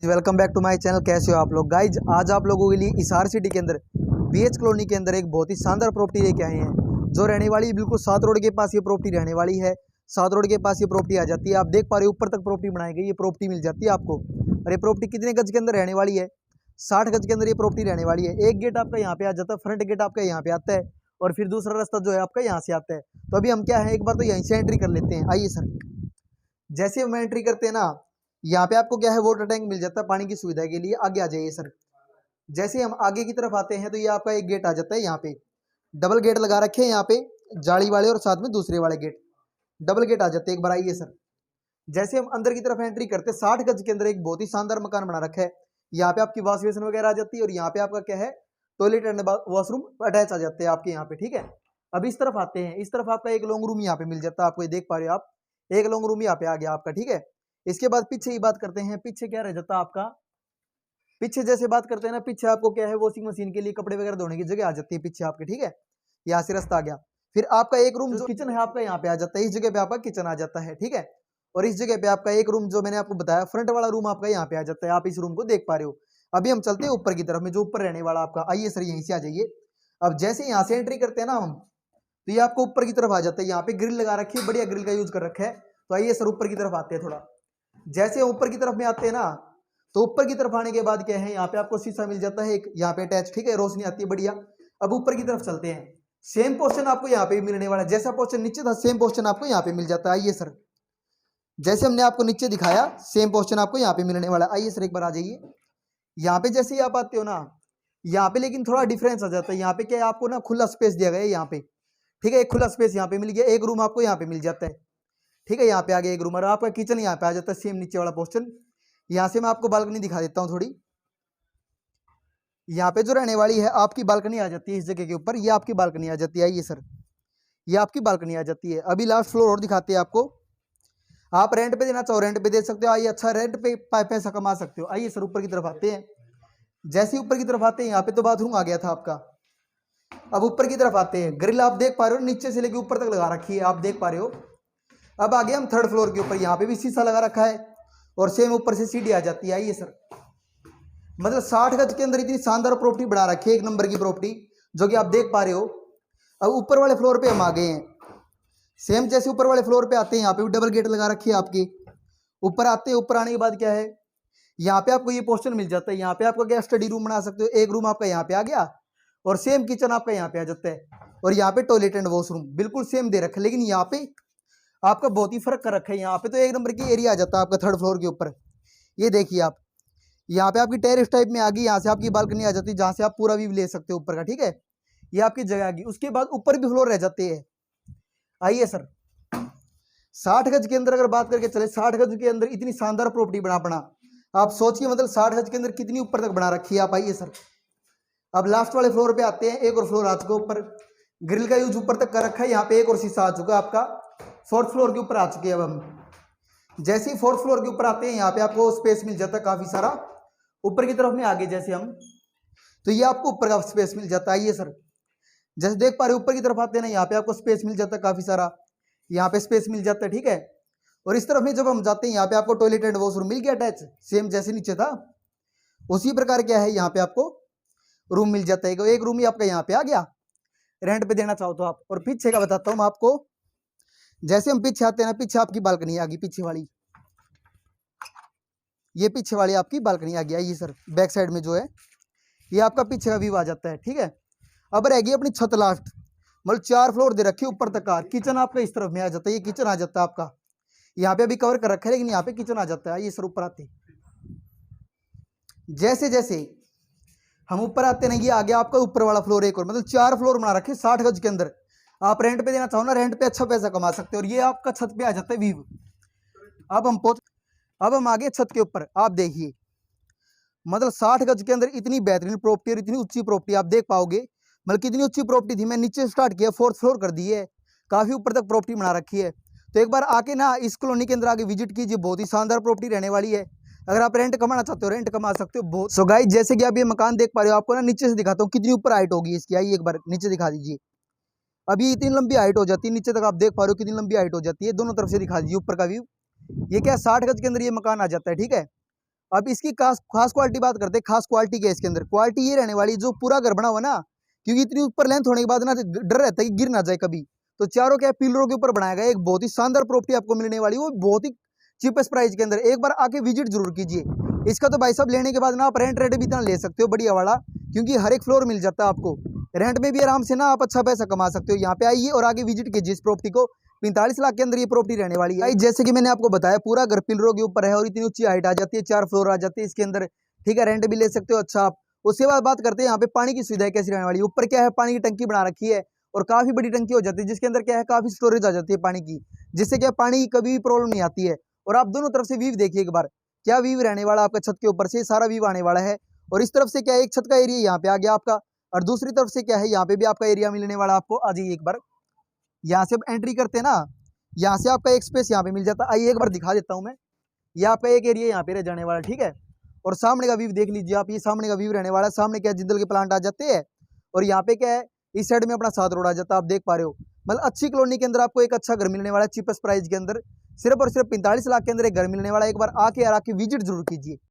Welcome back to my channel. कैसे हो आप लोग गाइज? आज आप लोगों के लिए हिसार सिटी के अंदर बीएच कॉलोनी के अंदर एक बहुत ही शानदार प्रॉपर्टी लेके आए हैं जो रहने वाली बिल्कुल 7 रोड के पास ये प्रॉपर्टी रहने वाली है। 7 रोड के पास ये प्रॉपर्टी आ जाती है। आप देख पा रहे हो ऊपर तक प्रॉपर्टी बनाई गई, ये प्रॉपर्टी मिल जाती है आपको। और ये प्रॉपर्टी कितने गज के अंदर रहने वाली है? 60 गज के अंदर ये प्रॉपर्टी रहने वाली है। एक गेट आपका यहाँ पे आ जाता है, फ्रंट गेट आपका यहाँ पे आता है और फिर दूसरा रास्ता जो है आपका यहाँ से आता है। तो अभी हम क्या है, एक बार तो यहीं से एंट्री कर लेते हैं। आइए सर, जैसे हम एंट्री करते हैं ना, यहाँ पे आपको क्या है, वाटर टैंक मिल जाता है पानी की सुविधा के लिए। आगे आ जाइए सर। जैसे हम आगे की तरफ आते हैं तो ये आपका एक गेट आ जाता है। यहाँ पे डबल गेट लगा रखे हैं, यहाँ पे जाली वाले और साथ में दूसरे वाले गेट, डबल गेट आ जाते हैं। एक बार आइए सर। जैसे हम अंदर की तरफ एंट्री करते हैं, 60 गज के अंदर एक बहुत ही शानदार मकान बना रखा है। यहाँ पे आपकी वॉश बेसिन वगैरह आ जाती है और यहाँ पे आपका क्या है, टॉयलेट एंड वॉशरूम अटैच आ जाते हैं आपके यहाँ पे। ठीक है, अब इस तरफ आते हैं। इस तरफ आपका एक लॉन्ग रूम यहाँ पे मिल जाता है आपको, ये देख पा रहे हो आप, एक लॉन्ग रूम यहाँ पे आ गया आपका। ठीक है, इसके बाद पीछे ही बात करते हैं। पीछे क्या रह जाता है आपका, पीछे जैसे बात करते हैं ना, पीछे आपको क्या है, वॉशिंग मशीन के लिए कपड़े वगैरह धोने की जगह आ जाती है पीछे आपके। ठीक है, यहाँ से रास्ता आ गया। फिर आपका एक रूम जो किचन है आपका यहाँ पे आ जाता है, इस जगह पे आपका किचन आ जाता है। ठीक है, और इस जगह पे आपका एक रूम जो मैंने आपको बताया, फ्रंट वाला रूम आपका यहाँ पे आ जाता है। आप इस रूम को देख पा रहे हो। अभी हम चलते हैं ऊपर की तरफ में, जो ऊपर रहने वाला आपका। आइए सर, यहीं से आ जाइए। अब जैसे यहाँ से एंट्री करते हैं ना हम, तो ये आपको ऊपर की तरफ आ जाता है। यहाँ पे ग्रिल लगा रखी है, बढ़िया ग्रिल का यूज कर रखा है। तो आइए सर, ऊपर की तरफ आते हैं थोड़ा। जैसे ऊपर की तरफ में आते हैं ना, तो ऊपर की तरफ आने के बाद क्या है, यहाँ पे आपको शीशा मिल जाता है एक, यहाँ पे अटैच। ठीक है, रोशनी आती है बढ़िया। अब ऊपर की तरफ चलते हैं। सेम पोर्शन आपको यहाँ पे मिलने वाला है, जैसा पोर्शन नीचे था सेम पोर्शन आपको यहाँ पे मिल जाता है। आइए सर, जैसे हमने आपको नीचे दिखाया सेम पोर्शन आपको यहाँ पे मिलने वाला है। आइए सर, एक बार आ जाइए। यहाँ पे जैसे ही आप आते हो ना, यहाँ पे लेकिन थोड़ा डिफरेंस आ जाता है। यहाँ पे क्या है, आपको ना खुला स्पेस दिया गया है यहाँ पे। ठीक है, एक खुला स्पेस यहाँ पे मिल गया, एक रूम आपको यहाँ पे मिल जाता है। ठीक है, यहाँ पे आ गया एक रूम और आपका किचन यहाँ पे आ जाता है, सेम नीचे वाला पोर्शन। यहाँ से मैं आपको बालकनी दिखा देता हूँ थोड़ी। यहाँ पे जो रहने वाली है आपकी बालकनी आ जाती है इस जगह के ऊपर, ये आपकी बालकनी आ जाती है। आइए सर, ये आपकी बालकनी आ जाती है। अभी लास्ट फ्लोर और दिखाते हैं आपको। आप रेंट पे देना चाहो रेंट पे दे सकते हो। आइए, अच्छा रेंट पे पैसा कमा सकते हो। आइए सर, ऊपर की तरफ आते हैं। जैसे ऊपर की तरफ आते हैं, यहाँ पे तो बाथरूम आ गया था आपका। अब ऊपर की तरफ आते हैं। ग्रिल आप देख पा रहे हो, नीचे से लेके ऊपर तक लगा रखी है, आप देख पा रहे हो। अब आगे हम थर्ड फ्लोर के ऊपर, यहाँ पे भी शीशा लगा रखा है और सेम ऊपर से सीढ़ी आ जाती है। आइए सर, मतलब 60 गज के अंदर इतनी शानदार प्रॉपर्टी बना रखी है, एक नंबर की प्रॉपर्टी, जो कि आप देख पा रहे हो। अब ऊपर वाले फ्लोर पे हम आ गए हैं। सेम जैसे ऊपर वाले फ्लोर पे आते हैं, यहाँ पे भी डबल गेट लगा रखी है आपकी। ऊपर आते हैं, ऊपर आने के बाद क्या है, यहाँ पे आपको ये पोर्शन मिल जाता है। यहाँ पे आपको क्या स्टडी रूम बना सकते हो। एक रूम आपका यहाँ पे आ गया और सेम किचन आपका यहाँ पे आ जाता है। और यहाँ पे टॉयलेट एंड वॉशरूम बिल्कुल सेम दे रखे, लेकिन यहाँ पे आपका बहुत ही फर्क कर रखा है। यहाँ पे तो एक नंबर की एरिया आ जाता है आपका थर्ड फ्लोर के ऊपर। ये देखिए आप, यहाँ पे आपकी टेरेस टाइप में आ गई, यहाँ से आपकी बालकनी आ जाती है जहाँ से आप पूरा व्यू ले सकते हो ऊपर का। ठीक है, ये आपकी जगह आ गई। उसके बाद ऊपर भी फ्लोर रह जाते हैं। आइए सर, 60 गज के अंदर अगर बात करके चले, 60 गज के अंदर इतनी शानदार प्रॉपर्टी बना आप सोचिए, मतलब 60 गज के अंदर कितनी ऊपर तक बना रखी है आप। आइए सर, अब लास्ट वाले फ्लोर पे आते हैं। एक और फ्लोर आ चुका ऊपर, ग्रिल का यूज ऊपर तक कर रखा है। यहाँ पे एक और शीशा आ चुका है आपका। फोर्थ फ्लोर के ऊपर आ चुके हैं अब हम। जैसे ही फोर्थ फ्लोर के ऊपर आते हैं, यहाँ पे आपको स्पेस मिल जाता है काफी सारा। ऊपर की तरफ में आगे जैसे हम, तो ये आपको ऊपर का स्पेस मिल जाता है। आइए सर, जैसे देख पा रहे हो ऊपर की तरफ आते हैं ना, यहाँ पे आपको स्पेस मिल जाता है काफी सारा, यहाँ पे स्पेस मिल जाता है। ठीक है, और इस तरफ में जब हम जाते हैं, यहाँ पे आपको टॉयलेट एंड वॉशरूम मिल गया अटैच, सेम जैसे नीचे था उसी प्रकार क्या है, यहाँ पे आपको रूम मिल जाता है। एक रूम ही आपका यहाँ पे आ गया, रेंट पे देना चाहो तो आप। और पीछे का बताता हूँ मैं आपको। जैसे हम पीछे आते हैं ना, पीछे आपकी बालकनी आ गई, पीछे वाली, ये पीछे वाली आपकी बालकनी आ गया। ये सर बैक साइड में जो है, ये आपका पीछे का व्यू आ जाता है। ठीक है, अब रहेगी अपनी छत लास्ट, मतलब 4 फ्लोर दे रखी ऊपर तक का। किचन आपका इस तरफ में आ जाता है, ये किचन आ जाता है आपका। यहाँ पे अभी कवर कर रखा है, लेकिन यहाँ पे किचन आ जाता है। ये सर ऊपर आते, जैसे जैसे हम ऊपर आते नहीं, ये आ गया आपका ऊपर वाला फ्लोर एक और, मतलब 4 फ्लोर बना रखे 60 गज के अंदर। आप रेंट पे देना चाहो ना, रेंट पे अच्छा पैसा कमा सकते हो। और ये आपका छत पे आ जाता है व्यू। अब हम आगे छत के ऊपर, आप देखिए, मतलब 60 गज के अंदर इतनी बेहतरीन प्रॉपर्टी और इतनी ऊंची प्रॉपर्टी आप देख पाओगे। मतलब कितनी ऊंची प्रॉपर्टी थी, मैं नीचे स्टार्ट किया, फोर्थ फ्लोर कर दी है, काफी ऊपर तक प्रॉपर्टी बना रखी है। तो एक बार आके ना इस कॉलोनी के अंदर आके विजिट कीजिए, बहुत ही शानदार प्रॉपर्टी रहने वाली है। अगर आप रेंट कमाना चाहते हो, रेंट कमा सकते हो बहुत। सो गाइस, जैसे कि आप ये मकान देख पा रहे हो, आपको ना नीचे से दिखाता हूँ कितनी ऊपर हाइट होगी इसकी। आइए एक बार नीचे दिखा दीजिए। अभी इतनी लंबी हाइट हो जाती है नीचे तक, आप देख पा रहे हो कितनी लंबी हाइट हो जाती है। दोनों तरफ से दिखा दीजिए ऊपर का व्यू। ये क्या 60 गज के अंदर ये मकान आ जाता है। ठीक है, अब इसकी खास खास क्वालिटी बात करते हैं। खास क्वालिटी क्या है इसके अंदर? क्वालिटी ये रहने वाली, जो पूरा घर बना हुआ ना, क्योंकि इतनी ऊपर लेंथ होने के बाद ना डर रहता है कि गिर ना जाए कभी, तो चारों क्या पिलरों के ऊपर बनाया गया एक बहुत ही शानदार प्रॉपर्टी आपको मिलने वाली है, वो बहुत ही चीपेस्ट प्राइस के अंदर। एक बार आके विजिट जरूर कीजिए। इसका तो भाई साहब लेने के बाद ना आप रेंट भी इतना ले सकते हो बढ़िया वाला, क्योंकि हर एक फ्लोर मिल जाता है आपको। रेंट में भी आराम से ना आप अच्छा पैसा कमा सकते हो। यहाँ पे आइए और आगे विजिट कीजिए इस प्रॉपर्टी को। 45 लाख के अंदर ये प्रॉपर्टी रहने वाली है। जैसे कि मैंने आपको बताया, पूरा घर पिलरों के ऊपर है और इतनी ऊंची हाइट आ जाती है, 4 फ्लोर आ जाती है इसके अंदर। ठीक है, रेंट भी ले सकते हो अच्छा आप। उसके बाद बात करते हैं यहाँ पे पानी की सुविधा कैसी रहने वाली है। ऊपर क्या है, पानी की टंकी बना रखी है और काफी बड़ी टंकी हो जाती है, जिसके अंदर क्या है काफी स्टोरेज आ जाती है पानी की, जिससे क्या पानी की कभी भी प्रॉब्लम नहीं आती है। और आप दोनों तरफ से व्यू देखिए एक बार, क्या व्यू रहने वाला आपका छत के ऊपर से सारा व्यू आने वाला है। और इस तरफ से क्या है, एक छत का एरिया यहाँ पे आ गया आपका, और दूसरी तरफ से क्या है, यहाँ पे भी आपका एरिया मिलने वाला आपको। आ जाइए एक बार, यहाँ से आप एंट्री करते हैं ना, यहाँ से आपका एक स्पेस यहाँ पे मिल जाता है। आइए एक बार दिखा देता हूँ मैं, ये आपका एक एरिया यहाँ पे रह जाने वाला, ठीक है। और सामने का व्यू देख लीजिए आप, ये सामने का व्यू रहने वाला है। सामने क्या है, जिंदल के प्लांट आ जाते हैं, और यहाँ पे क्या है, इस साइड में अपना 7 रोड आ जाता है, आप देख पा रहे हो। मतलब अच्छी कॉलोनी के अंदर आपको एक अच्छा घर मिलने वाला है, चीपेस्ट प्राइस के अंदर, सिर्फ और सिर्फ 45 लाख के अंदर एक घर मिलने वाला है। एक बार आके विजिट जरूर कीजिए।